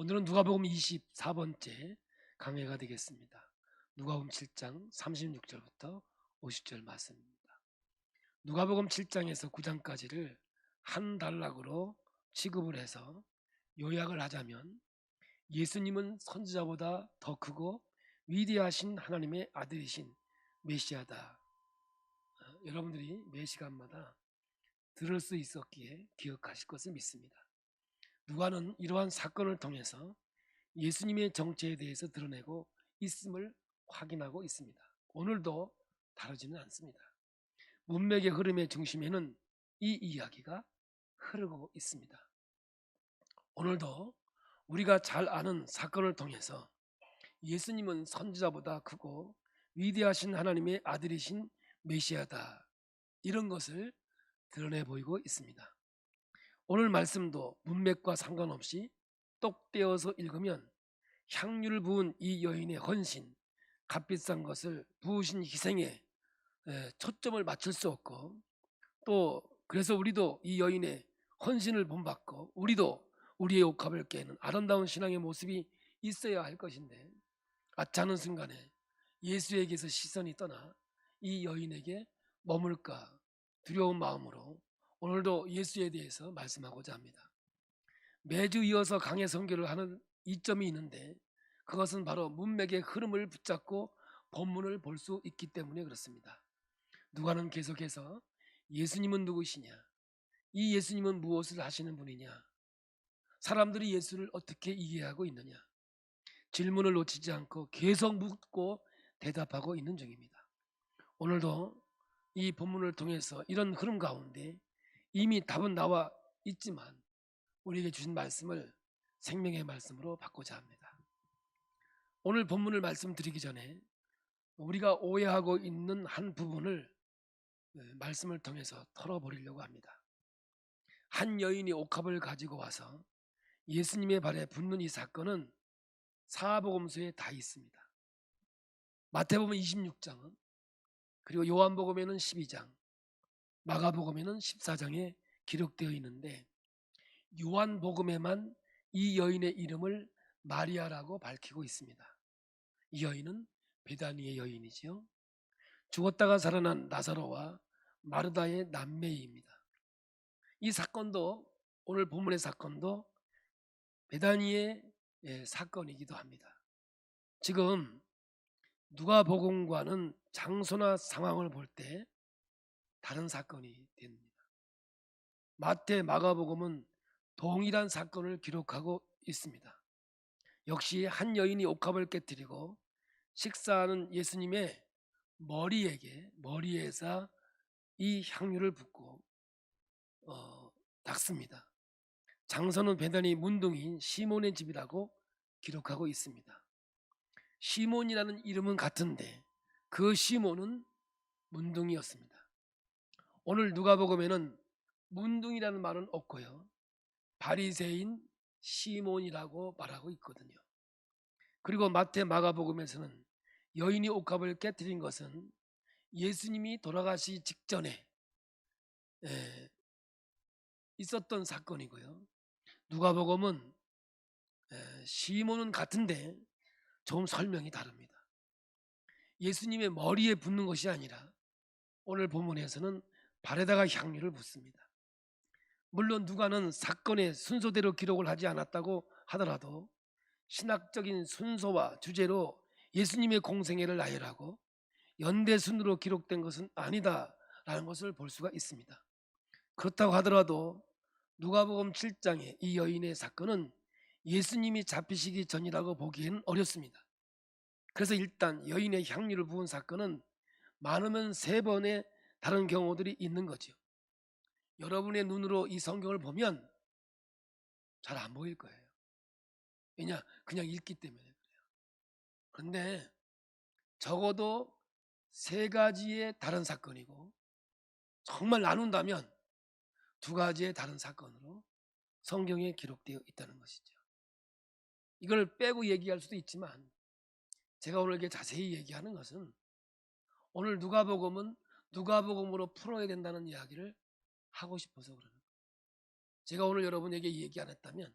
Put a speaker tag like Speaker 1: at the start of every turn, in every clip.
Speaker 1: 오늘은 누가복음 24번째 강해가 되겠습니다. 누가복음 7장 36절부터 50절 말씀입니다. 누가복음 7장에서 9장까지를 한 단락으로 취급을 해서 요약을 하자면, 예수님은 선지자보다 더 크고 위대하신 하나님의 아들이신 메시아다. 여러분들이 매 시간마다 들을 수 있었기에 기억하실 것을 믿습니다. 누가는 이러한 사건을 통해서 예수님의 정체에 대해서 드러내고 있음을 확인하고 있습니다. 오늘도 다르지는 않습니다. 문맥의 흐름의 중심에는 이 이야기가 흐르고 있습니다. 오늘도 우리가 잘 아는 사건을 통해서 예수님은 선지자보다 크고 위대하신 하나님의 아들이신 메시아다, 이런 것을 드러내 보이고 있습니다. 오늘 말씀도 문맥과 상관없이 똑 떼어서 읽으면 향유를 부은 이 여인의 헌신, 값비싼 것을 부으신 희생에 초점을 맞출 수 없고, 또 그래서 우리도 이 여인의 헌신을 본받고 우리도 우리의 옥합을 깨는 아름다운 신앙의 모습이 있어야 할 것인데, 아차하는 순간에 예수에게서 시선이 떠나 이 여인에게 머물까 두려운 마음으로 오늘도 예수에 대해서 말씀하고자 합니다. 매주 이어서 강해 선교를 하는 이점이 있는데, 그것은 바로 문맥의 흐름을 붙잡고 본문을 볼 수 있기 때문에 그렇습니다. 누가는 계속해서 예수님은 누구시냐, 이 예수님은 무엇을 하시는 분이냐, 사람들이 예수를 어떻게 이해하고 있느냐, 질문을 놓치지 않고 계속 묻고 대답하고 있는 중입니다. 오늘도 이 본문을 통해서 이런 흐름 가운데 이미 답은 나와 있지만 우리에게 주신 말씀을 생명의 말씀으로 바꾸자 합니다. 오늘 본문을 말씀드리기 전에 우리가 오해하고 있는 한 부분을 말씀을 통해서 털어버리려고 합니다. 한 여인이 옥합을 가지고 와서 예수님의 발에 붓는 이 사건은 사복음서에 다 있습니다. 마태복음 26장은, 그리고 요한복음에는 12장, 마가복음에는 14장에 기록되어 있는데, 요한복음에만 이 여인의 이름을 마리아라고 밝히고 있습니다. 이 여인은 베다니의 여인이지요. 죽었다가 살아난 나사로와 마르다의 남매입니다. 이 사건도, 오늘 본문의 사건도 베다니의 사건이기도 합니다. 지금 누가복음과는 장소나 상황을 볼 때 다른 사건이 됩니다. 마태, 마가복음은 동일한 사건을 기록하고 있습니다. 역시 한 여인이 옥합을 깨뜨리고 식사하는 예수님의 머리에서 이 향유를 붓고 닦습니다. 장소는 베다니 문둥이인 시몬의 집이라고 기록하고 있습니다. 시몬이라는 이름은 같은데 그 시몬은 문둥이였습니다. 오늘 누가복음에는 문둥이라는 말은 없고요, 바리새인 시몬이라고 말하고 있거든요. 그리고 마태, 마가복음에서는 여인이 옥합을 깨뜨린 것은 예수님이 돌아가시 직전에 있었던 사건이고요, 누가복음은 시몬은 같은데 좀 설명이 다릅니다. 예수님의 머리에 붓는 것이 아니라 오늘 본문에서는 발에다가 향유를 붓습니다. 물론 누가는 사건의 순서대로 기록을 하지 않았다고 하더라도 신학적인 순서와 주제로 예수님의 공생애를 나열하고 연대순으로 기록된 것은 아니다라는 것을 볼 수가 있습니다. 그렇다고 하더라도 누가복음 7장의 이 여인의 사건은 예수님이 잡히시기 전이라고 보기에는 어렵습니다. 그래서 일단 여인의 향유를 부은 사건은 많으면 3번의 다른 경우들이 있는 거죠. 여러분의 눈으로 이 성경을 보면 잘 안 보일 거예요. 왜냐? 그냥 읽기 때문에 그래요. 그런데 적어도 3가지의 다른 사건이고, 정말 나눈다면 2가지의 다른 사건으로 성경에 기록되어 있다는 것이죠. 이걸 빼고 얘기할 수도 있지만 제가 오늘 이렇게 자세히 얘기하는 것은 오늘 누가복음은 누가복음으로 풀어야 된다는 이야기를 하고 싶어서 그러는 거예요. 제가 오늘 여러분에게 얘기 안 했다면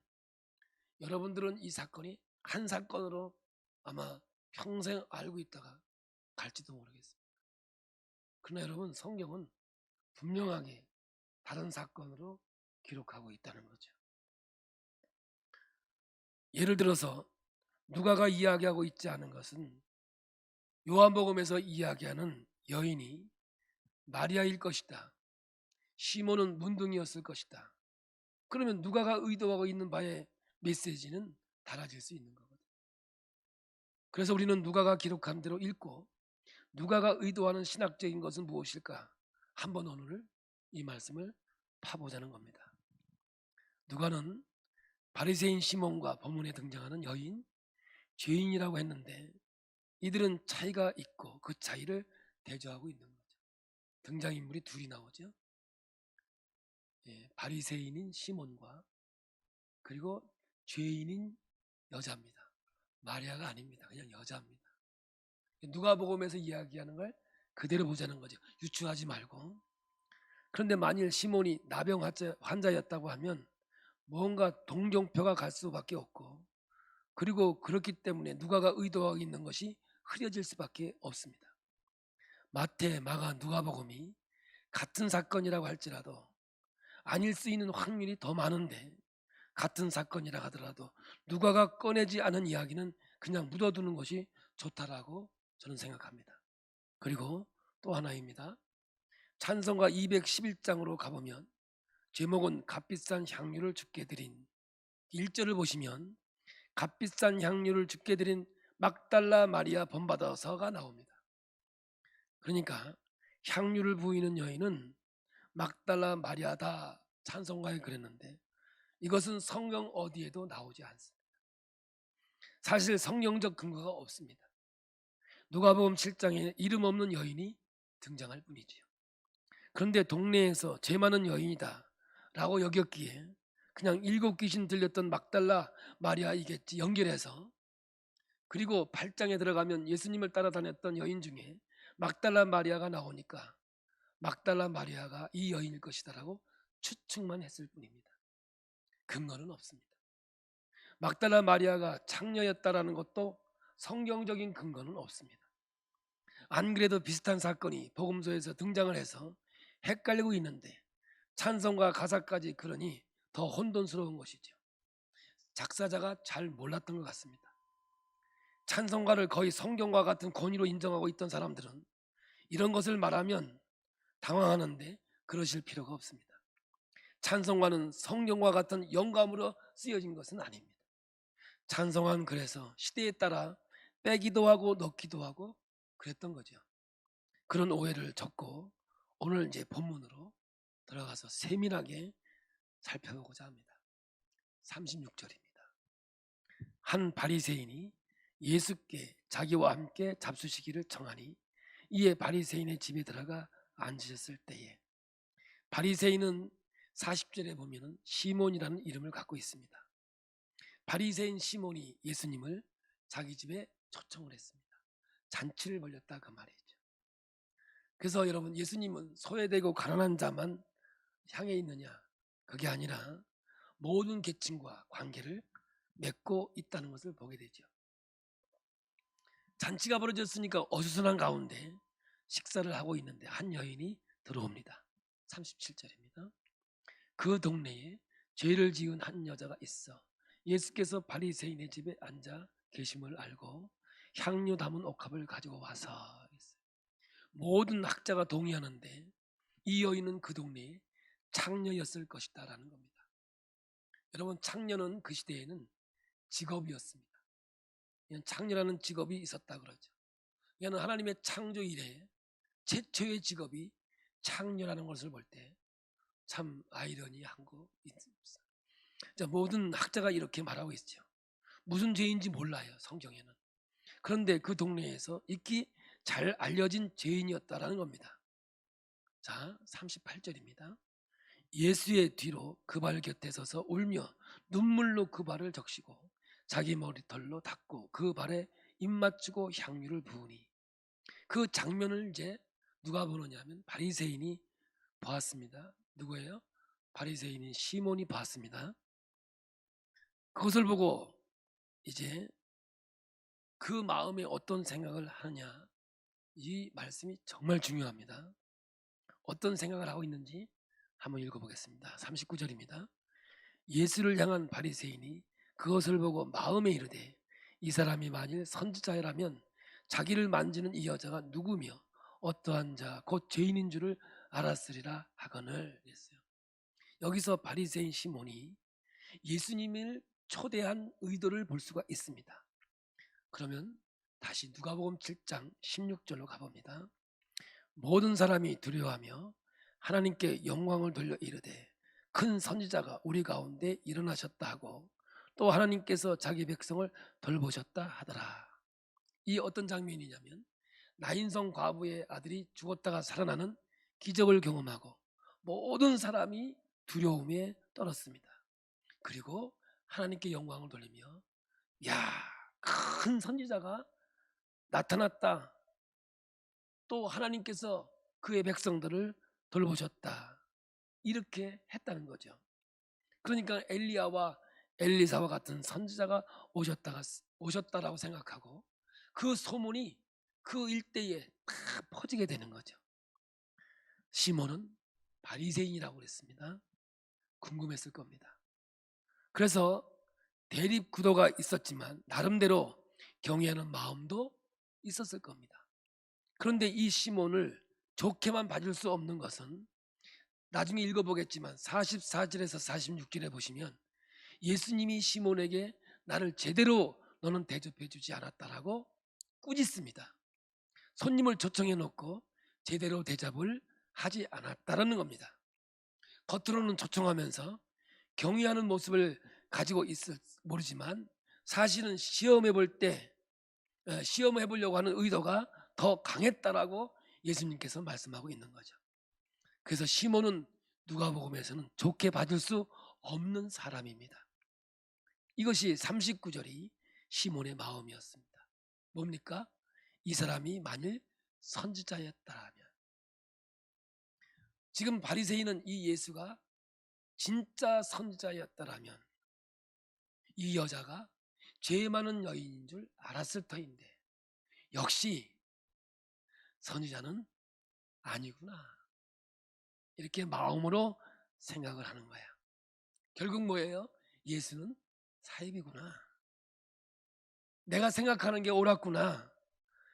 Speaker 1: 여러분들은 이 사건이 한 사건으로 아마 평생 알고 있다가 갈지도 모르겠습니다. 그러나 여러분, 성경은 분명하게 다른 사건으로 기록하고 있다는 거죠. 예를 들어서 누가가 이야기하고 있지 않은 것은 요한복음에서 이야기하는 여인이 마리아일 것이다. 시몬은 문둥이였을 것이다. 그러면 누가가 의도하고 있는 바의 메시지는 달라질 수 있는 거거든요. 그래서 우리는 누가가 기록한 대로 읽고 누가가 의도하는 신학적인 것은 무엇일까? 한번 오늘 이 말씀을 파보자는 겁니다. 누가는 바리새인 시몬과 본문에 등장하는 여인, 죄인이라고 했는데 이들은 차이가 있고 그 차이를 대조하고 있는 거죠. 등장인물이 둘이 나오죠. 바리새인인 시몬과 그리고 죄인인 여자입니다. 마리아가 아닙니다. 그냥 여자입니다. 누가복음에서 이야기하는 걸 그대로 보자는 거죠. 유추하지 말고. 그런데 만일 시몬이 나병 환자였다고 하면 뭔가 동정표가 갈 수밖에 없고, 그리고 그렇기 때문에 누가가 의도하고 있는 것이 흐려질 수밖에 없습니다. 마태, 마가, 누가복음이 같은 사건이라고 할지라도 아닐 수 있는 확률이 더 많은데, 같은 사건이라 하더라도 누가가 꺼내지 않은 이야기는 그냥 묻어두는 것이 좋다라고 저는 생각합니다. 그리고 또 하나입니다. 찬송가 211장으로 가보면 제목은 값비싼 향유를 주께 드린, 1절을 보시면 값비싼 향유를 주께 드린 막달라 마리아 본받아서가 나옵니다. 그러니까 향유를 부이는 여인은 막달라 마리아다, 찬송가에 그랬는데 이것은 성경 어디에도 나오지 않습니다. 사실 성경적 근거가 없습니다. 누가복음 7장에 이름 없는 여인이 등장할 뿐이지요. 그런데 동네에서 죄 많은 여인이다 라고 여겼기에 그냥 7 귀신 들렸던 막달라 마리아이겠지 연결해서, 그리고 8장에 들어가면 예수님을 따라다녔던 여인 중에 막달라 마리아가 나오니까 막달라 마리아가 이 여인일 것이다라고 추측만 했을 뿐입니다. 근거는 없습니다. 막달라 마리아가 창녀였다라는 것도 성경적인 근거는 없습니다. 안 그래도 비슷한 사건이 복음서에서 등장을 해서 헷갈리고 있는데 찬송과 가사까지 그러니 더 혼돈스러운 것이죠. 작사자가 잘 몰랐던 것 같습니다. 찬송가를 거의 성경과 같은 권위로 인정하고 있던 사람들은 이런 것을 말하면 당황하는데 그러실 필요가 없습니다. 찬송가는 성경과 같은 영감으로 쓰여진 것은 아닙니다. 찬송가는 그래서 시대에 따라 빼기도 하고 넣기도 하고 그랬던 거죠. 그런 오해를 접고 오늘 이제 본문으로 들어가서 세밀하게 살펴보고자 합니다. 36절입니다. 한 바리새인이 예수께 자기와 함께 잡수시기를 청하니 이에 바리새인의 집에 들어가 앉으셨을 때에, 바리새인은 40절에 보면 시몬이라는 이름을 갖고 있습니다. 바리새인 시몬이 예수님을 자기 집에 초청을 했습니다. 잔치를 벌였다 그 말이죠. 그래서 여러분, 예수님은 소외되고 가난한 자만 향해 있느냐? 그게 아니라 모든 계층과 관계를 맺고 있다는 것을 보게 되죠. 잔치가 벌어졌으니까 어수선한 가운데 식사를 하고 있는데 한 여인이 들어옵니다. 37절입니다. 그 동네에 죄를 지은 한 여자가 있어 예수께서 바리새인의 집에 앉아 계심을 알고 향유 담은 옥합을 가지고 와서 했어요. 모든 학자가 동의하는데 이 여인은 그 동네에 창녀였을 것이다 라는 겁니다. 여러분, 창녀는 그 시대에는 직업이었습니다. 창녀라는 직업이 있었다 그러죠. 이는 하나님의 창조 이래 최초의 직업이 창녀라는 것을 볼 때 참 아이러니한 거 있습니다. 모든 학자가 이렇게 말하고 있죠. 무슨 죄인지 몰라요, 성경에는. 그런데 그 동네에서 익히 잘 알려진 죄인이었다라는 겁니다. 자, 38절입니다. 예수의 뒤로 그 발 곁에 서서 울며 눈물로 그 발을 적시고 자기 머리털로 닦고 그 발에 입 맞추고 향유를 부으니, 그 장면을 이제 누가 보느냐면 바리새인이 보았습니다. 누구예요? 바리새인인 시몬이 보았습니다. 그것을 보고 이제 그 마음에 어떤 생각을 하느냐, 이 말씀이 정말 중요합니다. 어떤 생각을 하고 있는지 한번 읽어보겠습니다. 39절입니다. 예수를 향한 바리새인이 그것을 보고 마음에 이르되 이 사람이 만일 선지자라면 자기를 만지는 이 여자가 누구며 어떠한 자 곧 죄인인 줄을 알았으리라 하거늘 했어요. 여기서 바리새인 시몬이 예수님을 초대한 의도를 볼 수가 있습니다. 그러면 다시 누가복음 7장 16절로 가봅니다. 모든 사람이 두려워하며 하나님께 영광을 돌려 이르되 큰 선지자가 우리 가운데 일어나셨다 하고 또 하나님께서 자기 백성을 돌보셨다 하더라. 이 어떤 장면이냐면 나인성 과부의 아들이 죽었다가 살아나는 기적을 경험하고 모든 사람이 두려움에 떨었습니다. 그리고 하나님께 영광을 돌리며 야, 큰 선지자가 나타났다. 또 하나님께서 그의 백성들을 돌보셨다. 이렇게 했다는 거죠. 그러니까 엘리야와 엘리사와 같은 선지자가 오셨다라고 생각하고 그 소문이 그 일대에 다 퍼지게 되는 거죠. 시몬은 바리새인이라고 그랬습니다. 궁금했을 겁니다. 그래서 대립 구도가 있었지만 나름대로 경외하는 마음도 있었을 겁니다. 그런데 이 시몬을 좋게만 봐줄 수 없는 것은 나중에 읽어보겠지만 44절에서 46절에 보시면 예수님이 시몬에게 나를 제대로 너는 대접해 주지 않았다라고 꾸짖습니다. 손님을 초청해 놓고 제대로 대접을 하지 않았다라는 겁니다. 겉으로는 초청하면서 경외하는 모습을 가지고 있을 모르지만 사실은 시험해 보려고 하는 의도가 더 강했다라고 예수님께서 말씀하고 있는 거죠. 그래서 시몬은 누가복음에서는 좋게 받을 수 없는 사람입니다. 이것이 39절이 시몬의 마음이었습니다. 뭡니까? 이 사람이 만일 선지자였다면, 지금 바리새인은 이 예수가 진짜 선지자였다면 이 여자가 죄 많은 여인인 줄 알았을 터인데 역시 선지자는 아니구나, 이렇게 마음으로 생각을 하는 거야. 결국 뭐예요? 예수는 사입이구나, 내가 생각하는 게 옳았구나,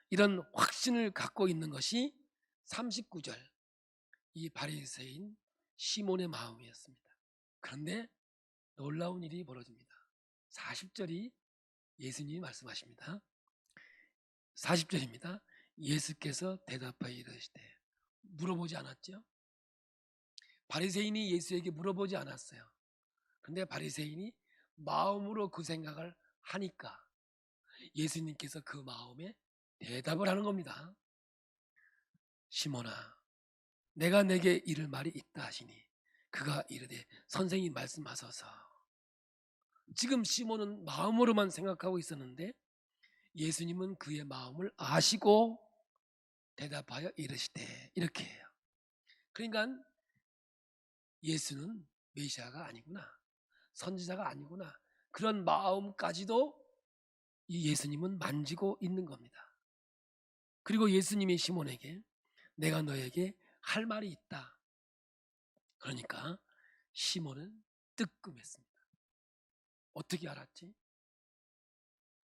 Speaker 1: 이런 확신을 갖고 있는 것이 39절 이 바리새인 시몬의 마음이었습니다. 그런데 놀라운 일이 벌어집니다. 40절이 예수님이 말씀하십니다. 40절입니다. 예수께서 대답하여 이르시되, 물어보지 않았죠? 바리새인이 예수에게 물어보지 않았어요. 근데 바리새인이 마음으로 그 생각을 하니까 예수님께서 그 마음에 대답을 하는 겁니다. 시몬아, 내가 내게 이를 말이 있다 하시니 그가 이르되 선생님 말씀하소서. 지금 시몬은 마음으로만 생각하고 있었는데 예수님은 그의 마음을 아시고 대답하여 이르시되, 이렇게 해요. 그러니까 예수는 메시아가 아니구나, 선지자가 아니구나, 그런 마음까지도 이 예수님은 만지고 있는 겁니다. 그리고 예수님이 시몬에게 내가 너에게 할 말이 있다. 그러니까 시몬은 뜨끔했습니다. 어떻게 알았지?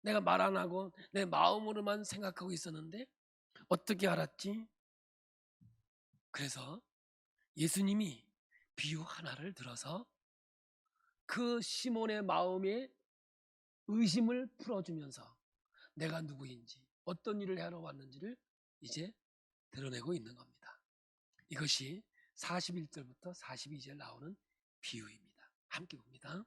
Speaker 1: 내가 말 안 하고 내 마음으로만 생각하고 있었는데 어떻게 알았지? 그래서 예수님이 비유 하나를 들어서 그 시몬의 마음에 의심을 풀어주면서 내가 누구인지 어떤 일을 하러 왔는지를 이제 드러내고 있는 겁니다. 이것이 41절부터 42절 나오는 비유입니다. 함께 봅니다.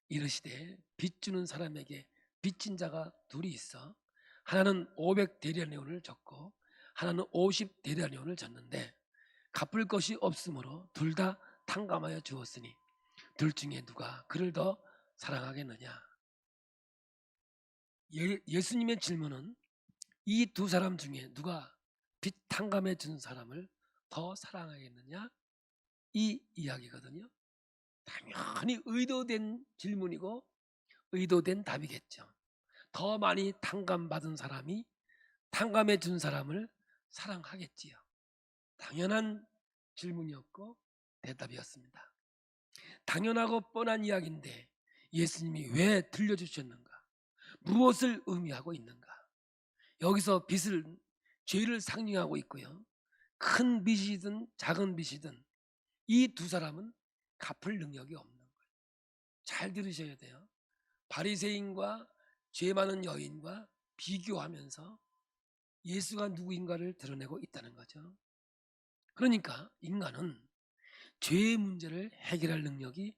Speaker 1: 이르시되 빚 주는 사람에게 빚진 자가 둘이 있어 하나는 500데나리온을 졌고 하나는 50데나리온을 졌는데 갚을 것이 없으므로 둘 다 탕감하여 주었으니 둘 중에 누가 그를 더 사랑하겠느냐? 예수님의 질문은 이 두 사람 중에 누가 빚 탕감해 준 사람을 더 사랑하겠느냐? 이 이야기거든요. 당연히 의도된 질문이고 의도된 답이겠죠. 더 많이 탕감받은 사람이 탕감해 준 사람을 사랑하겠지요. 당연한 질문이었고 대답이었습니다. 당연하고 뻔한 이야기인데 예수님이 왜 들려주셨는가? 무엇을 의미하고 있는가? 여기서 죄를 상징하고 있고요. 큰 빚이든 작은 빚이든 이 두 사람은 갚을 능력이 없는 거예요. 잘 들으셔야 돼요. 바리새인과 죄 많은 여인과 비교하면서 예수가 누구인가를 드러내고 있다는 거죠. 그러니까 인간은 죄의 문제를 해결할 능력이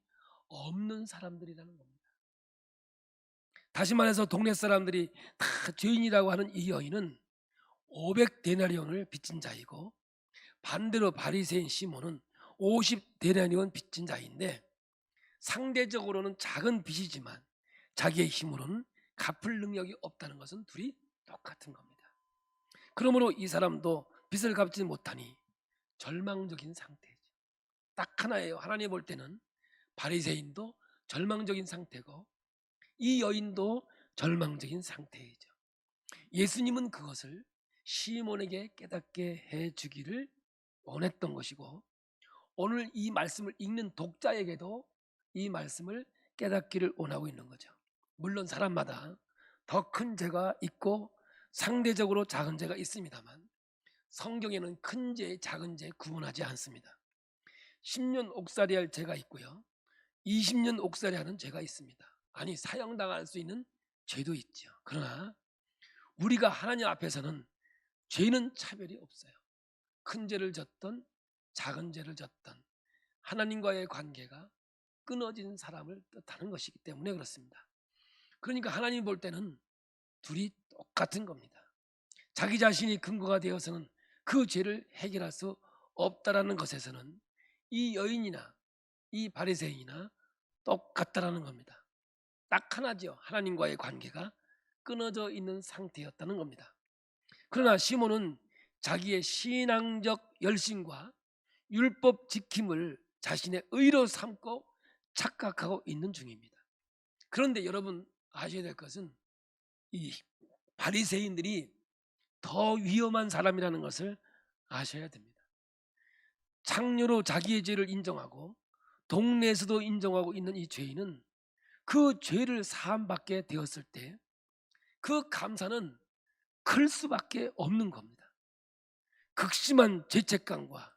Speaker 1: 없는 사람들이라는 겁니다. 다시 말해서 동네 사람들이 다 죄인이라고 하는 이 여인은 500데나리온을 빚진 자이고, 반대로 바리새인 시몬은 50데나리온 빚진 자인데, 상대적으로는 작은 빚이지만 자기의 힘으로는 갚을 능력이 없다는 것은 둘이 똑같은 겁니다. 그러므로 이 사람도 빚을 갚지 못하니 절망적인 상태죠. 딱 하나예요. 하나님 볼 때는 바리새인도 절망적인 상태고 이 여인도 절망적인 상태이죠. 예수님은 그것을 시몬에게 깨닫게 해주기를 원했던 것이고, 오늘 이 말씀을 읽는 독자에게도 이 말씀을 깨닫기를 원하고 있는 거죠. 물론 사람마다 더 큰 죄가 있고 상대적으로 작은 죄가 있습니다만 성경에는 큰 죄, 작은 죄 구분하지 않습니다. 10년 옥살이 할 죄가 있고요, 20년 옥살이 하는 죄가 있습니다. 아니, 사형당할 수 있는 죄도 있죠. 그러나 우리가 하나님 앞에서는 죄는 차별이 없어요. 큰 죄를 졌던 작은 죄를 졌던 하나님과의 관계가 끊어진 사람을 뜻하는 것이기 때문에 그렇습니다. 그러니까 하나님 볼 때는 둘이 똑같은 겁니다. 자기 자신이 근거가 되어서는 그 죄를 해결할 수 없다라는 것에서는 이 여인이나 이 바리새인이나 똑같다라는 겁니다. 딱 하나죠. 하나님과의 관계가 끊어져 있는 상태였다는 겁니다. 그러나 시몬은 자기의 신앙적 열심과 율법 지킴을 자신의 의로 삼고 착각하고 있는 중입니다. 그런데 여러분 아셔야 될 것은 이 바리새인들이 더 위험한 사람이라는 것을 아셔야 됩니다. 창녀로 자기의 죄를 인정하고 동네에서도 인정하고 있는 이 죄인은 그 죄를 사함받게 되었을 때 그 감사는 클 수밖에 없는 겁니다. 극심한 죄책감과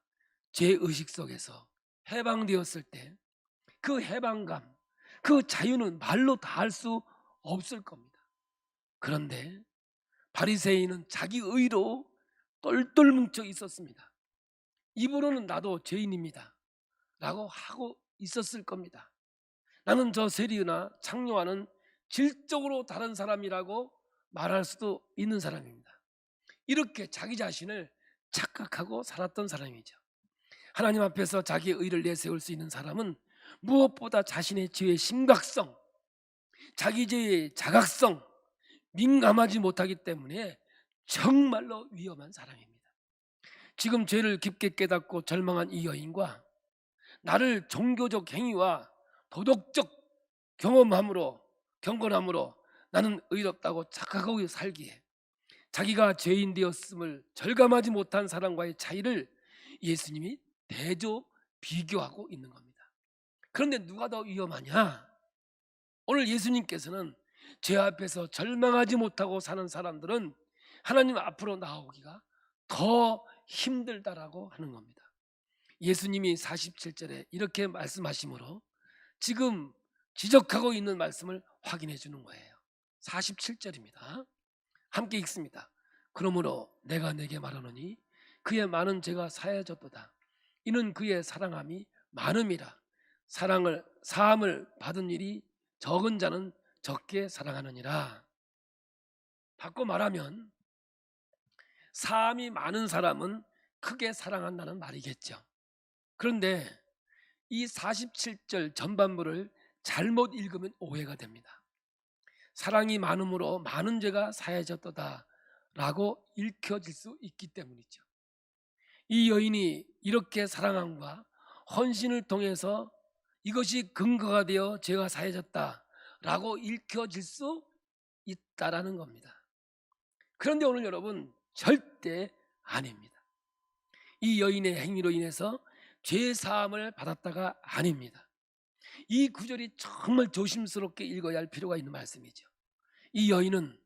Speaker 1: 죄의식 속에서 해방되었을 때 그 해방감, 그 자유는 말로 다 할 수 없을 겁니다. 그런데 바리새인은 자기 의로 똘똘 뭉쳐 있었습니다. 입으로는 나도 죄인입니다 라고 하고 있었을 겁니다. 나는 저 세리나 창녀와는 질적으로 다른 사람이라고 말할 수도 있는 사람입니다. 이렇게 자기 자신을 착각하고 살았던 사람이죠. 하나님 앞에서 자기의 의를 내세울 수 있는 사람은 무엇보다 자신의 죄의 심각성, 자기 죄의 자각성, 민감하지 못하기 때문에 정말로 위험한 사람입니다. 지금 죄를 깊게 깨닫고 절망한 이 여인과 나를 종교적 행위와 도덕적 경건함으로 나는 의롭다고 착각하고 살기에 자기가 죄인 되었음을 절감하지 못한 사람과의 차이를 예수님이 대조 비교하고 있는 겁니다. 그런데 누가 더 위험하냐? 오늘 예수님께서는 죄 앞에서 절망하지 못하고 사는 사람들은 하나님 앞으로 나오기가 더 힘들다라고 하는 겁니다. 예수님이 47절에 이렇게 말씀하시므로 지금 지적하고 있는 말씀을 확인해 주는 거예요. 47절입니다. 함께 읽습니다. 그러므로 내가 내게 말하노니 그의 많은 죄가 사해졌도다. 이는 그의 사랑함이 많음이라. 사함을 받은 일이 적은 자는 적게 사랑하느니라. 바꿔 말하면 사함이 많은 사람은 크게 사랑한다는 말이겠죠. 그런데 이 47절 전반부를 잘못 읽으면 오해가 됩니다. 사랑이 많음으로 많은 죄가 사해졌도다 라고 읽혀질 수 있기 때문이죠. 이 여인이 이렇게 사랑함과 헌신을 통해서 이것이 근거가 되어 죄가 사해졌다 라고 읽혀질 수 있다라는 겁니다. 그런데 오늘 여러분, 절대 아닙니다. 이 여인의 행위로 인해서 죄 사함을 받았다가 아닙니다. 이 구절이 정말 조심스럽게 읽어야 할 필요가 있는 말씀이죠. 이 여인은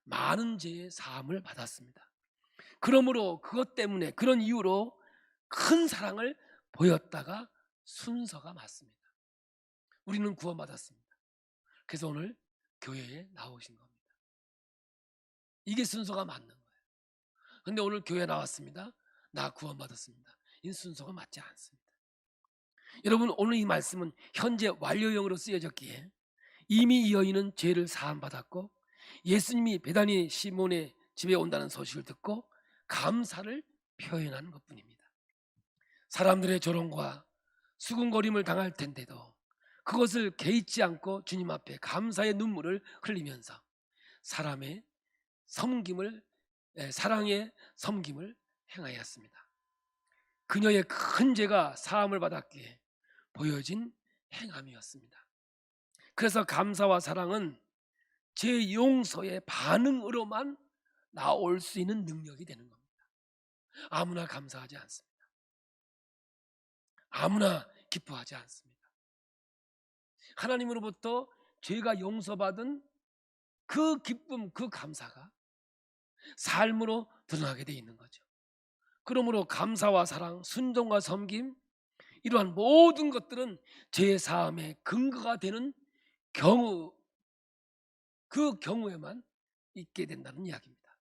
Speaker 1: 많은 죄의 사함을 받았습니다. 그러므로 그것 때문에, 그런 이유로 큰 사랑을 보였다가 순서가 맞습니다. 우리는 구원받았습니다. 그래서 오늘 교회에 나오신 겁니다. 이게 순서가 맞는 거예요. 근데 오늘 교회 나왔습니다. 나 구원받았습니다. 이 순서가 맞지 않습니다. 여러분, 오늘 이 말씀은 현재 완료형으로 쓰여졌기에 이미 이 여인은 죄를 사함받았고 예수님이 베다니 시몬의 집에 온다는 소식을 듣고 감사를 표현하는 것뿐입니다. 사람들의 조롱과 수군거림을 당할 텐데도 그것을 개의치 않고 주님 앞에 감사의 눈물을 흘리면서 사랑의 섬김을 행하였습니다. 그녀의 큰 죄가 사함을 받았기에 보여진 행함이었습니다. 그래서 감사와 사랑은 제 용서의 반응으로만 나올 수 있는 능력이 되는 겁니다. 아무나 감사하지 않습니다. 아무나 기뻐하지 않습니다. 하나님으로부터 죄가 용서받은 그 기쁨, 그 감사가 삶으로 드러나게 돼 있는 거죠. 그러므로 감사와 사랑, 순종과 섬김, 이러한 모든 것들은 죄 사함의 근거가 되는 경우, 그 경우에만 있게 된다는 이야기입니다.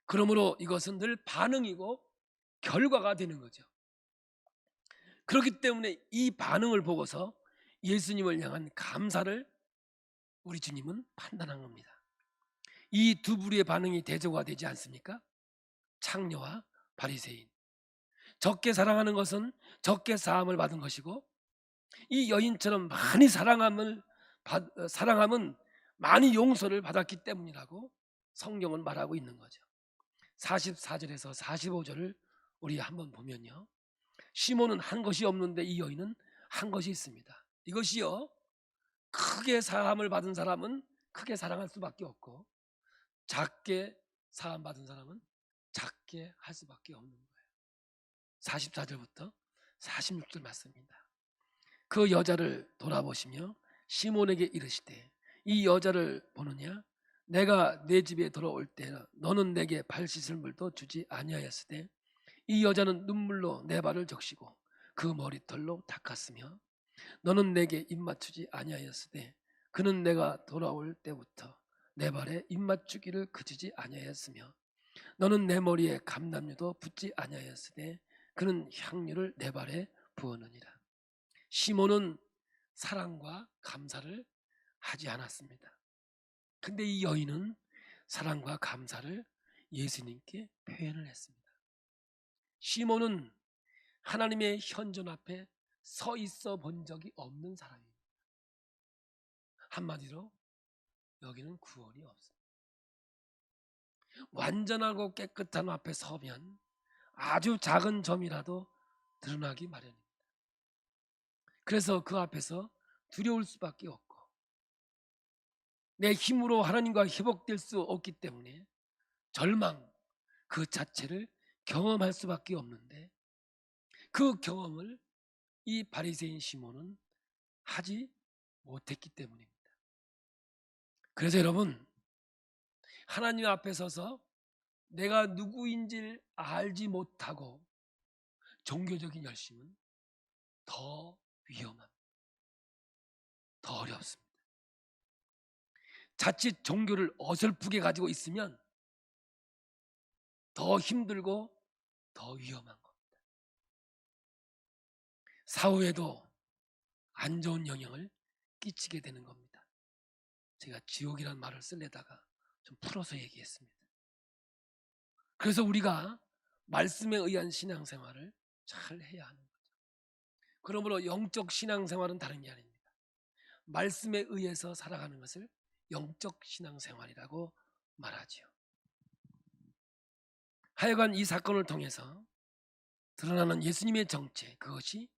Speaker 1: 그러므로 이것은 늘 반응이고 결과가 되는 거죠. 그렇기 때문에 이 반응을 보고서 예수님을 향한 감사를 우리 주님은 판단한 겁니다. 이 두 부류의 반응이 대조가 되지 않습니까? 창녀와 바리새인. 적게 사랑하는 것은 적게 사함을 받은 것이고, 이 여인처럼 많이 사랑함은 많이 용서를 받았기 때문이라고 성경은 말하고 있는 거죠. 44절에서 45절을 우리 한번 보면요, 시몬은 한 것이 없는데 이 여인은 한 것이 있습니다. 이것이요, 크게 사함을 받은 사람은 크게 사랑할 수밖에 없고 작게 사함 받은 사람은 작게 할 수밖에 없는 거예요. 44절부터 46절 말씀입니다. 그 여자를 돌아보시며 시몬에게 이르시되 이 여자를 보느냐? 내가 내 집에 돌아올 때 너는 내게 발 씻을 물도 주지 아니하였으되 이 여자는 눈물로 내 발을 적시고 그 머리털로 닦았으며 너는 내게 입맞추지 아니하였으되 그는 내가 돌아올 때부터 내 발에 입맞추기를 그치지 아니하였으며 너는 내 머리에 감람유도 붓지 아니하였으되 그는 향유를 내 발에 부었느니라. 시몬은 사랑과 감사를 하지 않았습니다. 근데 이 여인은 사랑과 감사를 예수님께 표현을 했습니다. 시몬은 하나님의 현존 앞에 서 있어 본 적이 없는 사람입니다. 한마디로 여기는 구원이 없습니다. 완전하고 깨끗한 앞에 서면 아주 작은 점이라도 드러나기 마련입니다. 그래서 그 앞에서 두려울 수밖에 없고 내 힘으로 하나님과 회복될 수 없기 때문에 절망 그 자체를 경험할 수밖에 없는데 그 경험을 이 바리새인 시몬은 하지 못했기 때문입니다. 그래서 여러분, 하나님 앞에 서서 내가 누구인지를 알지 못하고 종교적인 열심은 더 위험합니다. 더 어렵습니다. 자칫 종교를 어설프게 가지고 있으면 더 힘들고 더 위험한 겁니다. 사후에도 안 좋은 영향을 끼치게 되는 겁니다. 제가 지옥이란 말을 쓰려다가 좀 풀어서 얘기했습니다. 그래서 우리가 말씀에 의한 신앙생활을 잘 해야 하는 거죠. 그러므로 영적 신앙생활은 다른 게 아닙니다. 말씀에 의해서 살아가는 것을 영적 신앙생활이라고 말하지요. 하여간 이 사건을 통해서 드러나는 예수님의 정체, 그것이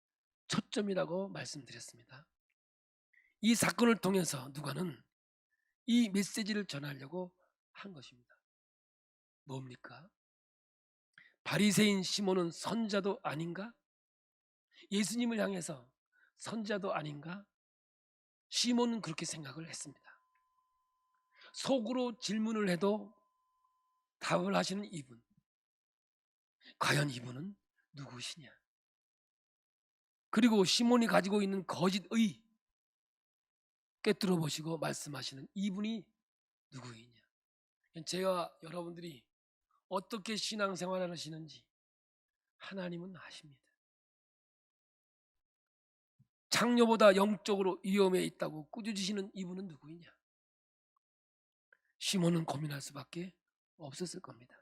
Speaker 1: 초점이라고 말씀드렸습니다. 이 사건을 통해서 누가는 이 메시지를 전하려고 한 것입니다. 뭡니까? 바리새인 시몬은 선지자도 아닌가? 예수님을 향해서 선지자도 아닌가? 시몬은 그렇게 생각을 했습니다. 속으로 질문을 해도 답을 하시는 이분, 과연 이분은 누구시냐? 그리고 시몬이 가지고 있는 거짓의 꿰뚫어 보시고 말씀하시는 이분이 누구이냐? 제가 여러분들이 어떻게 신앙생활을 하시는지 하나님은 아십니다. 창녀보다 영적으로 위험에 있다고 꾸짖으시는 이분은 누구이냐? 시몬은 고민할 수밖에 없었을 겁니다.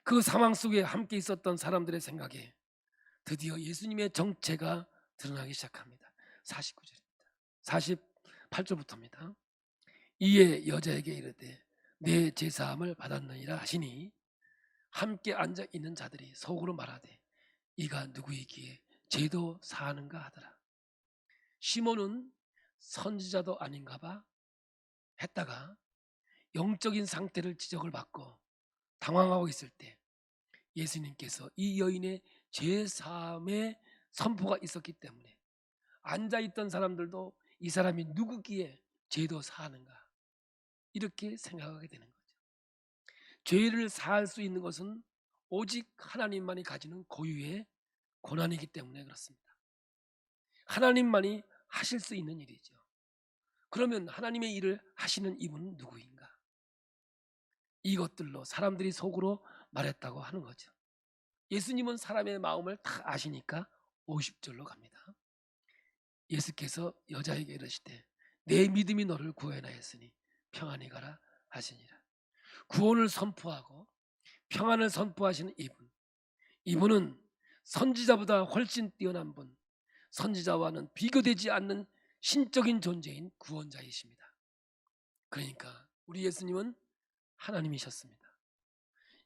Speaker 1: 그 상황 속에 함께 있었던 사람들의 생각에 드디어 예수님의 정체가 드러나기 시작합니다. 49절입니다. 48절부터입니다. 이에 여자에게 이르되 내 제사함을 받았느니라 하시니 함께 앉아 있는 자들이 속으로 말하되 이가 누구이기에 죄도 사하는가 하더라. 시몬은 선지자도 아닌가 봐 했다가 영적인 상태를 지적을 받고 당황하고 있을 때 예수님께서 이 여인의 죄사함의 선포가 있었기 때문에 앉아있던 사람들도 이 사람이 누구기에 죄도 사하는가 이렇게 생각하게 되는 거죠. 죄를 사할 수 있는 것은 오직 하나님만이 가지는 고유의 권한이기 때문에 그렇습니다. 하나님만이 하실 수 있는 일이죠. 그러면 하나님의 일을 하시는 이분은 누구인가? 이것들로 사람들이 속으로 말했다고 하는 거죠. 예수님은 사람의 마음을 다 아시니까 50절로 갑니다. 예수께서 여자에게 이르시되 내 믿음이 너를 구원하였으니 평안히 가라 하시니라. 구원을 선포하고 평안을 선포하시는 이분은 선지자보다 훨씬 뛰어난 분, 선지자와는 비교되지 않는 신적인 존재인 구원자이십니다. 그러니까 우리 예수님은 하나님이셨습니다.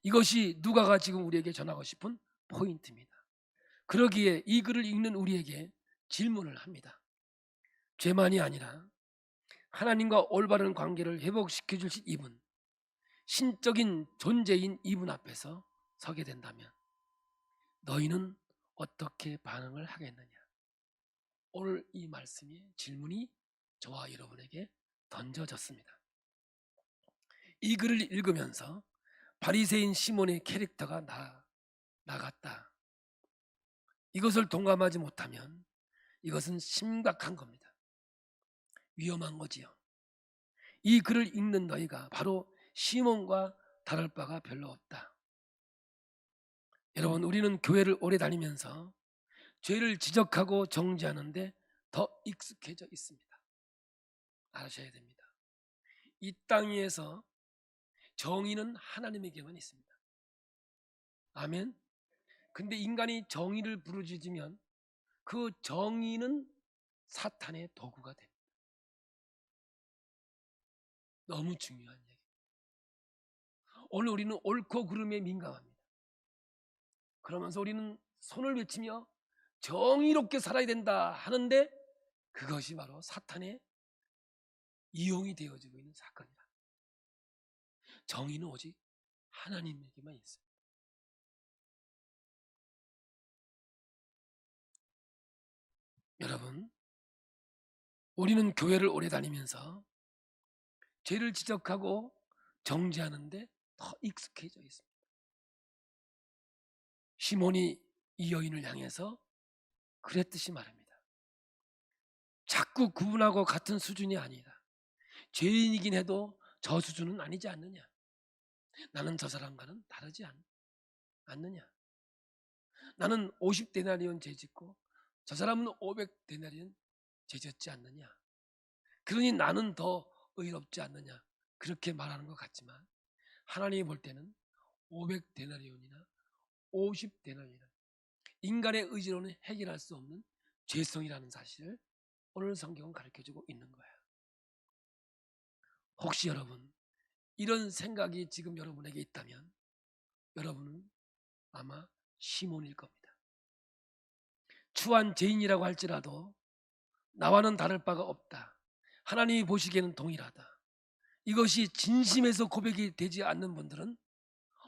Speaker 1: 이것이 누가가 지금 우리에게 전하고 싶은 포인트입니다. 그러기에 이 글을 읽는 우리에게 질문을 합니다. 죄만이 아니라 하나님과 올바른 관계를 회복시켜 주실 이분, 신적인 존재인 이분 앞에서 서게 된다면 너희는 어떻게 반응을 하겠느냐? 오늘 이 말씀의 질문이 저와 여러분에게 던져졌습니다. 이 글을 읽으면서 바리새인 시몬의 캐릭터가 나갔다. 이것을 동감하지 못하면 이것은 심각한 겁니다. 위험한 거지요. 이 글을 읽는 너희가 바로 시몬과 다를 바가 별로 없다. 여러분, 우리는 교회를 오래 다니면서 죄를 지적하고 정죄하는데 더 익숙해져 있습니다. 아셔야 됩니다. 이 땅 위에서 정의는 하나님에게만 있습니다. 아멘. 근데 인간이 정의를 부르짖으면 그 정의는 사탄의 도구가 됩니다. 너무 중요한 얘기. 오늘 우리는 옳고 그름에 민감합니다. 그러면서 우리는 손을 외치며 정의롭게 살아야 된다 하는데 그것이 바로 사탄의 이용이 되어지고 있는 사건이다. 정의는 오직 하나님에게만 있습니다. 여러분, 우리는 교회를 오래 다니면서 죄를 지적하고 정죄하는데 더 익숙해져 있습니다. 시몬이 이 여인을 향해서 그랬듯이 말합니다. 자꾸 구분하고 같은 수준이 아니다. 죄인이긴 해도 저 수준은 아니지 않느냐. 나는 저 사람과는 다르지 않느냐. 나는 50데나리온 죄짓고 저 사람은 500데나리온 죄졌지 않느냐. 그러니 나는 더 의롭지 않느냐. 그렇게 말하는 것 같지만 하나님이 볼 때는 500데나리온이나 50데나리온 인간의 의지로는 해결할 수 없는 죄성이라는 사실을 오늘 성경은 가르쳐주고 있는 거예요. 혹시 여러분 이런 생각이 지금 여러분에게 있다면 여러분은 아마 시몬일 겁니다. 추한 죄인이라고 할지라도 나와는 다를 바가 없다. 하나님이 보시기에는 동일하다. 이것이 진심에서 고백이 되지 않는 분들은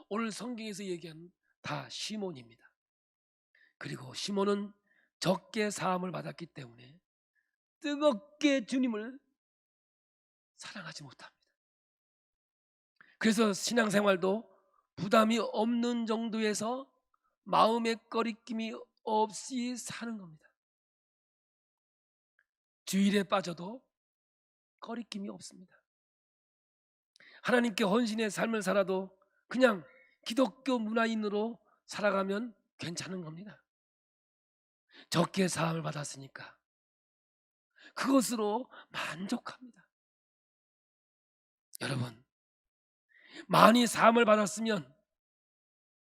Speaker 1: 오늘 성경에서 얘기하는 다 시몬입니다. 그리고 시몬은 적게 사함을 받았기 때문에 뜨겁게 주님을 사랑하지 못합니다. 그래서 신앙생활도 부담이 없는 정도에서 마음의 꺼리낌이 없이 사는 겁니다. 주일에 빠져도 꺼리낌이 없습니다. 하나님께 헌신의 삶을 살아도 그냥 기독교 문화인으로 살아가면 괜찮은 겁니다. 적게 사함을 받았으니까 그것으로 만족합니다. 여러분, 많이 사함을 받았으면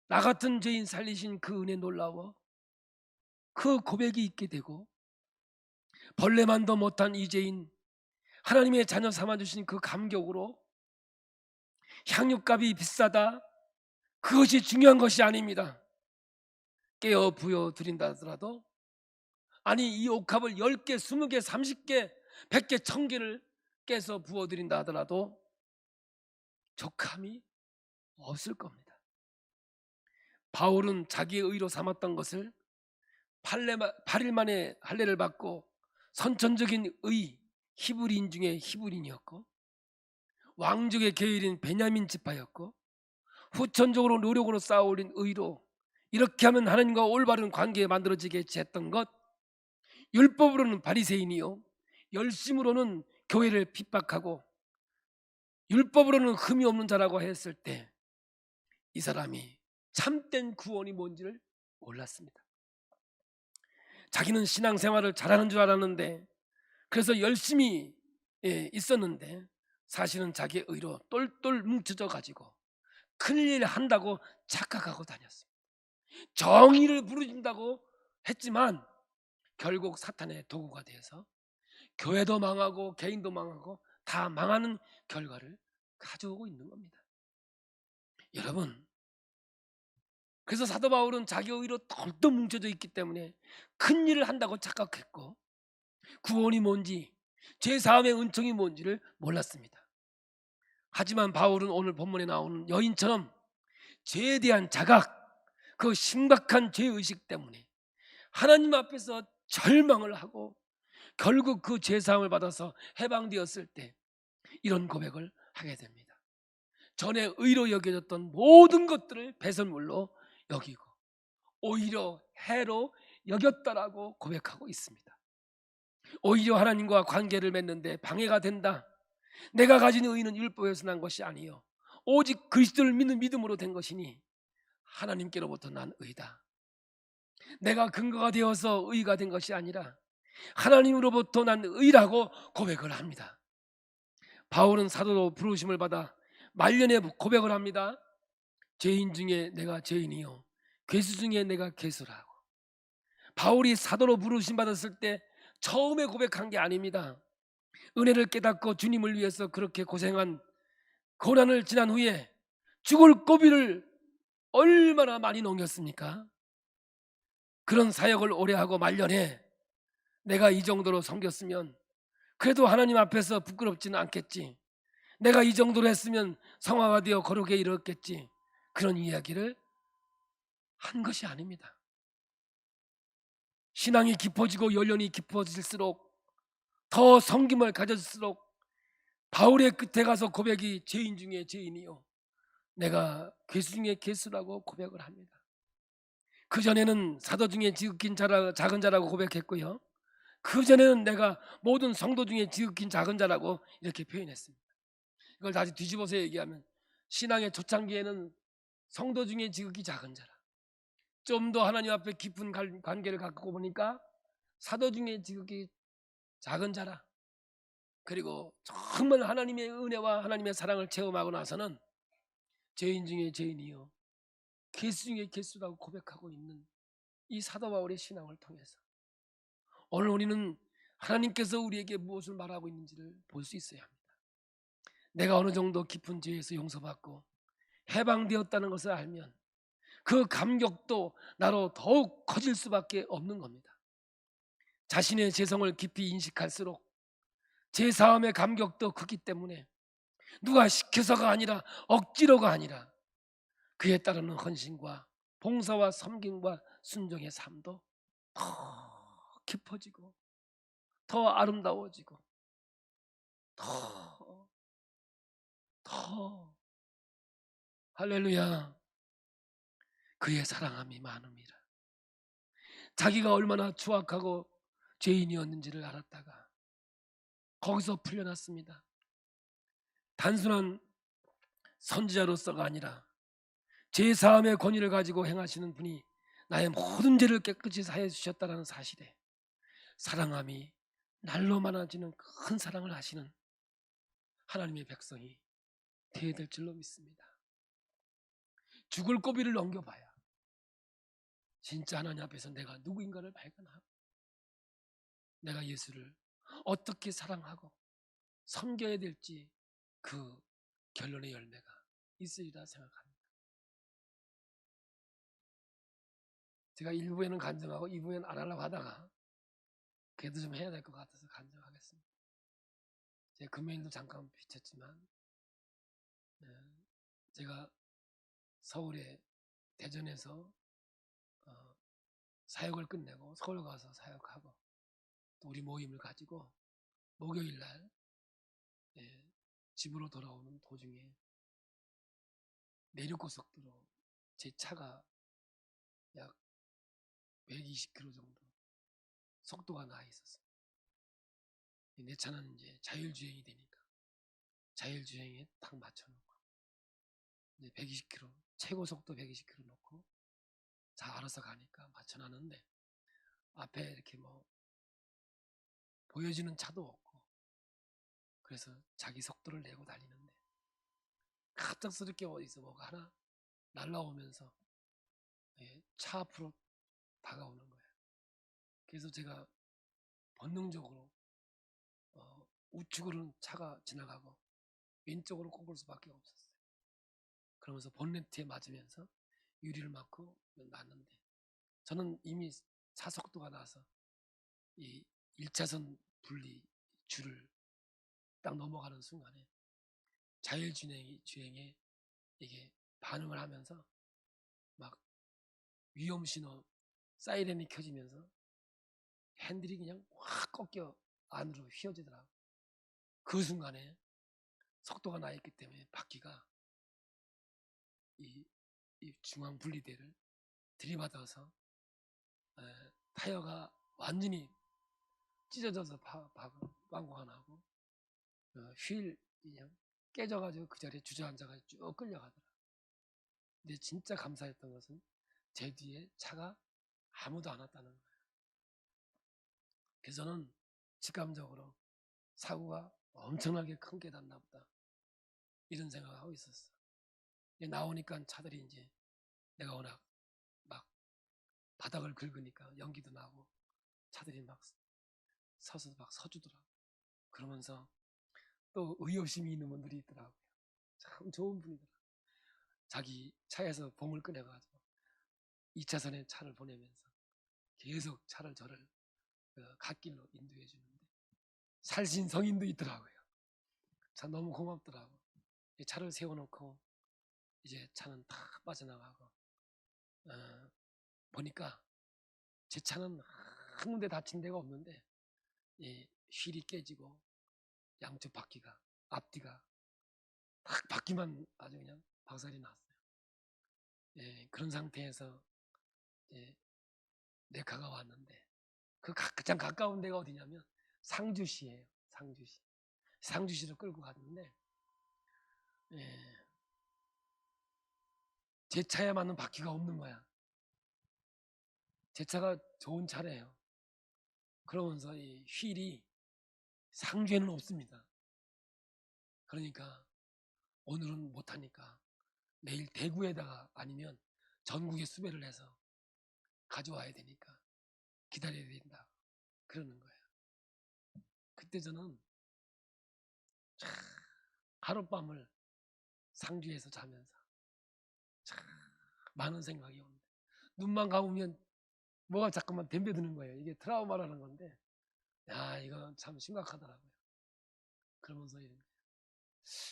Speaker 1: 나 같은 죄인 살리신 그 은혜 놀라워 그 고백이 있게 되고, 벌레만도 못한 이 죄인 하나님의 자녀 삼아주신 그 감격으로 향유값이 비싸다, 그것이 중요한 것이 아닙니다. 깨어 부여 드린다 하더라도, 아니 이 옥합을 10개, 20개, 30개, 100개, 1000개를 깨서 부어드린다 하더라도 족함이 없을 겁니다. 바울은 자기의 의로 삼았던 것을 8일 만에 할례를 받고 선천적인 의 히브리인 중에 히브리인이었고, 왕족의 계율인 베냐민 지파였고, 후천적으로 노력으로 쌓아올린 의로 이렇게 하면 하나님과 올바른 관계 만들어지게 했던 것, 율법으로는 바리새인이요 열심으로는 교회를 핍박하고 율법으로는 흠이 없는 자라고 했을 때 이 사람이 참된 구원이 뭔지를 몰랐습니다. 자기는 신앙생활을 잘하는 줄 알았는데, 그래서 열심히 있었는데 사실은 자기의 의로 똘똘 뭉쳐져 가지고 큰일 한다고 착각하고 다녔습니다. 정의를 부르신다고 했지만 결국 사탄의 도구가 되어서 교회도 망하고 개인도 망하고 다 망하는 결과를 가져오고 있는 겁니다. 여러분, 그래서 사도 바울은 자기 의로 똘똘 뭉쳐져 있기 때문에 큰 일을 한다고 착각했고 구원이 뭔지, 죄사함의 은총이 뭔지를 몰랐습니다. 하지만 바울은 오늘 본문에 나오는 여인처럼 죄에 대한 자각, 그 심각한 죄의식 때문에 하나님 앞에서 절망을 하고 결국 그 죄사함을 받아서 해방되었을 때 이런 고백을 하게 됩니다. 전에 의로 여겨졌던 모든 것들을 배설물로 여기고 오히려 해로 여겼다라고 고백하고 있습니다. 오히려 하나님과 관계를 맺는데 방해가 된다. 내가 가진 의는 율법에서 난 것이 아니요 오직 그리스도를 믿는 믿음으로 된 것이니 하나님께로부터 난 의다. 내가 근거가 되어서 의가 된 것이 아니라 하나님으로부터 난 의라고 고백을 합니다. 바울은 사도로 부르심을 받아 말년에 고백을 합니다. 죄인 중에 내가 죄인이요 괴수 중에 내가 괴수라고. 바울이 사도로 부르심 받았을 때 처음에 고백한 게 아닙니다. 은혜를 깨닫고 주님을 위해서 그렇게 고생한 고난을 지난 후에 죽을 고비를 얼마나 많이 넘겼습니까? 그런 사역을 오래 하고 말년에 내가 이 정도로 섬겼으면 그래도 하나님 앞에서 부끄럽지는 않겠지, 내가 이 정도로 했으면 성화가 되어 거룩에 이르렀겠지, 그런 이야기를 한 것이 아닙니다. 신앙이 깊어지고 연륜이 깊어질수록 더 섬김을 가졌을수록 바울의 끝에 가서 고백이 죄인 중에 죄인이요 내가 괴수 중에 괴수라고 고백을 합니다. 그전에는 사도 중에 지극히 작은 자라고 고백했고요, 그전에는 내가 모든 성도 중에 지극히 작은 자라고 이렇게 표현했습니다. 이걸 다시 뒤집어서 얘기하면 신앙의 초창기에는 성도 중에 지극히 작은 자라, 좀 더 하나님 앞에 깊은 관계를 갖고 보니까 사도 중에 지극히 작은 자라, 그리고 정말 하나님의 은혜와 하나님의 사랑을 체험하고 나서는 죄인 중에 죄인이요 괴수 중에 괴수라고 고백하고 있는 이 사도 바울의 신앙을 통해서 오늘 우리는 하나님께서 우리에게 무엇을 말하고 있는지를 볼 수 있어야 합니다. 내가 어느 정도 깊은 죄에서 용서받고 해방되었다는 것을 알면 그 감격도 나로 더욱 커질 수밖에 없는 겁니다. 자신의 죄성을 깊이 인식할수록 제 사함의 감격도 크기 때문에 누가 시켜서가 아니라 억지로가 아니라 그에 따르는 헌신과 봉사와 섬김과 순종의 삶도 더 깊어지고 더 아름다워지고 더 할렐루야 그의 사랑함이 많음이라. 자기가 얼마나 추악하고 죄인이었는지를 알았다가 거기서 풀려났습니다. 단순한 선지자로서가 아니라 제 사함의 권위를 가지고 행하시는 분이 나의 모든 죄를 깨끗이 사해 주셨다는 사실에 사랑함이 날로 많아지는 큰 사랑을 하시는 하나님의 백성이 되어야 될 줄로 믿습니다. 죽을 고비를 넘겨봐야 진짜 하나님 앞에서 내가 누구인가를 발견하고 내가 예수를 어떻게 사랑하고 섬겨야 될지 그 결론의 열매가 있으리라 생각합니다. 제가 1부에는 간증하고 2부에는 안 하려고 하다가 그래도 좀 해야 될 것 같아서 간증하겠습니다. 제가 금요일도 잠깐 비쳤지만 제가 서울에 대전에서 사역을 끝내고 서울 가서 사역하고 또 우리 모임을 가지고 목요일 날 집으로 돌아오는 도중에 내륙고속도로 제 차가 약 120km 정도 속도가 나 있었어요. 내 차는 이제 자율주행이 되니까 자율주행에 딱 맞춰놓고 이제 120km 최고 속도 120km 놓고 자 알아서 가니까 맞춰놨는데 앞에 이렇게 뭐 보여지는 차도 없고 그래서 자기 속도를 내고 달리는데 갑작스럽게 어디서 뭐가 하나 날라오면서 차 앞으로 다가오는 거예요. 그래서 제가 본능적으로 우측으로는 차가 지나가고 왼쪽으로 꼽을 수밖에 없었어요. 그러면서 본네트에 맞으면서 유리를 맞고 났는데 저는 이미 차속도가 나서 이 1차선 분리 줄을 딱 넘어가는 순간에 자율주행에 이게 반응을 하면서 막 위험신호 사이렌이 켜지면서 핸들이 그냥 확 꺾여 안으로 휘어지더라고요. 그 순간에 속도가 나 있기 때문에 바퀴가 이 중앙 분리대를 들이받아서 타이어가 완전히 찢어져서 빵꾸가 나고 휠 그냥 깨져가지고 그 자리에 주저앉아가지고 쭉 끌려가더라. 근데 진짜 감사했던 것은 제 뒤에 차가 아무도 안 왔다는 거예요. 그래서 저는 직감적으로 사고가 엄청나게 큰 게 났나 보다 이런 생각을 하고 있었어. 나오니까 차들이 이제 내가 워낙 막 바닥을 긁으니까 연기도 나고 차들이 막 서서 막 서주더라고. 그러면서 또 의협심이 있는 분들이 있더라고요. 참 좋은 분이더라고요. 자기 차에서 봉을 꺼내가지고 2차선에 차를 보내면서 계속 차를 저를 갓길로 인도해 주는데 살신 성인도 있더라고요. 참 너무 고맙더라고. 차를 세워놓고 이제 차는 다 빠져나가고 보니까 제 차는 한 군데 다친 데가 없는데 휠이 깨지고 양쪽 바퀴가 앞뒤가 딱 바퀴만 아주 그냥 박살이 났어요. 그런 상태에서 네카가 왔는데 그 가장 가까운 데가 어디냐면 상주시예요. 상주시로 끌고 갔는데 제 차에 맞는 바퀴가 없는 거야. 제 차가 좋은 차래요. 그러면서 이 휠이 상주에는 없습니다. 그러니까 오늘은 못하니까 내일 대구에다가 아니면 전국에 수배를 해서 가져와야 되니까 기다려야 된다 그러는 거예요. 그때 저는 하룻밤을 상주에서 자면서 참 많은 생각이 옵니다. 눈만 감으면 뭐가 자꾸만 덤벼드는 거예요. 이게 트라우마라는 건데 야 이거 참 심각하더라고요. 그러면서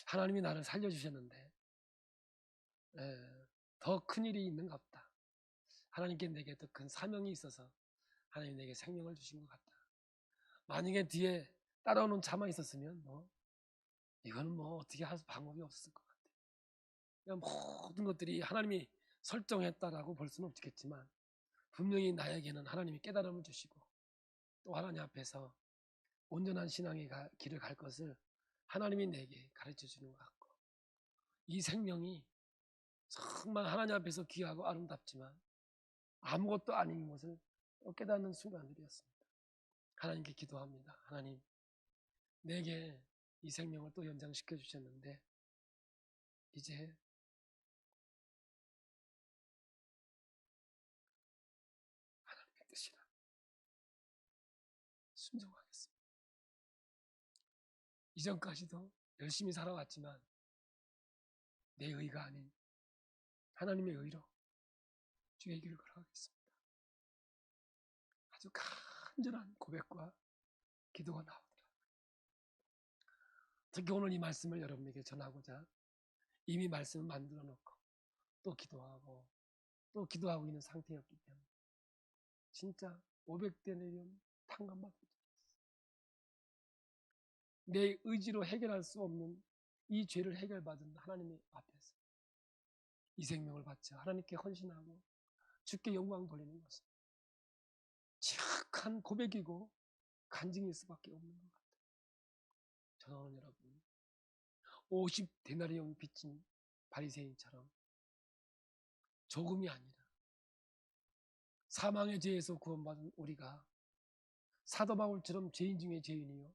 Speaker 1: 하나님이 나를 살려주셨는데 더 큰 일이 있는가 보다. 하나님께 내게 더 큰 사명이 있어서 하나님 내게 생명을 주신 것 같다. 만약에 뒤에 따라오는 자만 있었으면 이거는 어떻게 할 방법이 없었을 것 같아요. 그냥 모든 것들이 하나님이 설정했다라고 볼 수는 없겠지만 분명히 나에게는 하나님이 깨달음을 주시고 또 하나님 앞에서 온전한 신앙의 길을 갈 것을 하나님이 내게 가르쳐 주는 것 같고, 이 생명이 정말 하나님 앞에서 귀하고 아름답지만 아무것도 아닌 것을 깨닫는 순간들이었습니다. 하나님께 기도합니다. 하나님, 내게 이 생명을 또 연장시켜 주셨는데 이제 하나님의 뜻이라 순종하겠습니다. 이전까지도 열심히 살아왔지만 내 의가 아닌 하나님의 의로 주의 길을 걸어가겠습니다. 아주 간절한 고백과 기도가 나오더라고요. 특히 오늘 이 말씀을 여러분에게 전하고자 이미 말씀을 만들어 놓고 또 기도하고 있는 상태였기 때문에 진짜 500대 내면 탕감받고 내 의지로 해결할 수 없는 이 죄를 해결받은 하나님의 앞에서 이 생명을 바쳐 하나님께 헌신하고 주께 영광 돌리는 것은 지극한 고백이고 간증일 수밖에 없는 것 같아요. 저는 여러분 50데나리온 빚진 바리새인처럼 조금이 아니라 사망의 죄에서 구원받은 우리가 사도 바울처럼 죄인 중에 죄인이요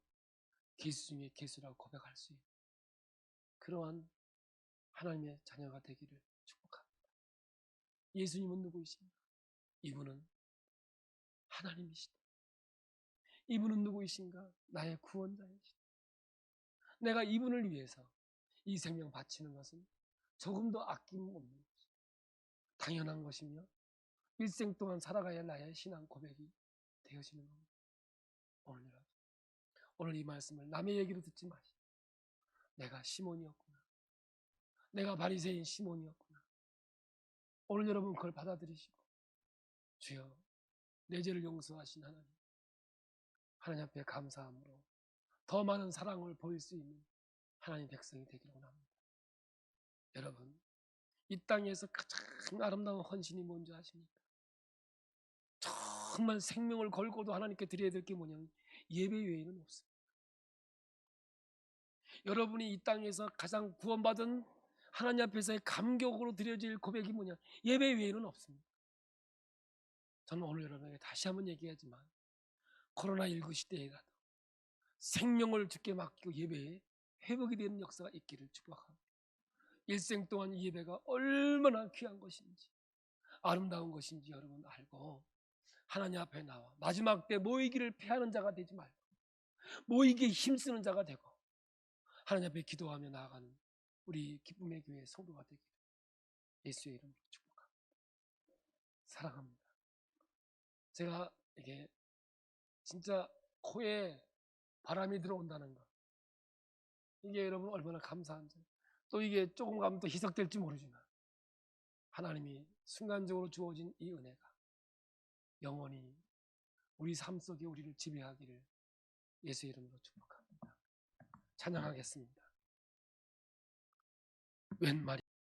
Speaker 1: 개수 중에 개수라고 고백할 수 있는 그러한 하나님의 자녀가 되기를 축복합니다. 예수님은 누구이신가? 이분은 하나님이시다. 이분은 누구이신가? 나의 구원자이시다. 내가 이분을 위해서 이 생명 바치는 것은 조금도 아낌 없는 것이다. 당연한 것이며 일생 동안 살아가야 할 나의 신앙 고백이 되어지는 겁니다. 오늘 이 말씀을 남의 얘기로 듣지 마시고 내가 시몬이었구나. 내가 바리새인 시몬이었구나. 오늘 여러분 그걸 받아들이시고 주여 내 죄를 용서하신 하나님 앞에 감사함으로 더 많은 사랑을 보일 수 있는 하나님 백성이 되기를 원합니다. 여러분 이 땅에서 가장 아름다운 헌신이 뭔지 아십니까? 정말 생명을 걸고도 하나님께 드려야 될 게 뭐냐면 예배 외에는 없습니다. 여러분이 이 땅에서 가장 구원받은 하나님 앞에서의 감격으로 드려질 고백이 뭐냐? 예배 외에는 없습니다. 저는 오늘 여러분에게 다시 한번 얘기하지만 코로나19 시대에라도 생명을 주께 맡기고 예배에 회복이 되는 역사가 있기를 축복합니다. 일생 동안 이 예배가 얼마나 귀한 것인지 아름다운 것인지 여러분 알고 하나님 앞에 나와 마지막 때 모이기를 피하는 자가 되지 말고 모이기에 힘쓰는 자가 되고 하나님 앞에 기도하며 나아가는 우리 기쁨의 교회 성도가 되기를 예수의 이름으로 축복합니다. 사랑합니다. 제가 이게 진짜 코에 바람이 들어온다는 것 이게 여러분 얼마나 감사한지 또 이게 조금 가면 또 희석될지 모르지만 하나님이 순간적으로 주어진 이 은혜가 영원히 우리 삶 속에 우리를 지배하기를 예수의 이름으로 축복합니다. 찬양하겠습니다. 웬 말이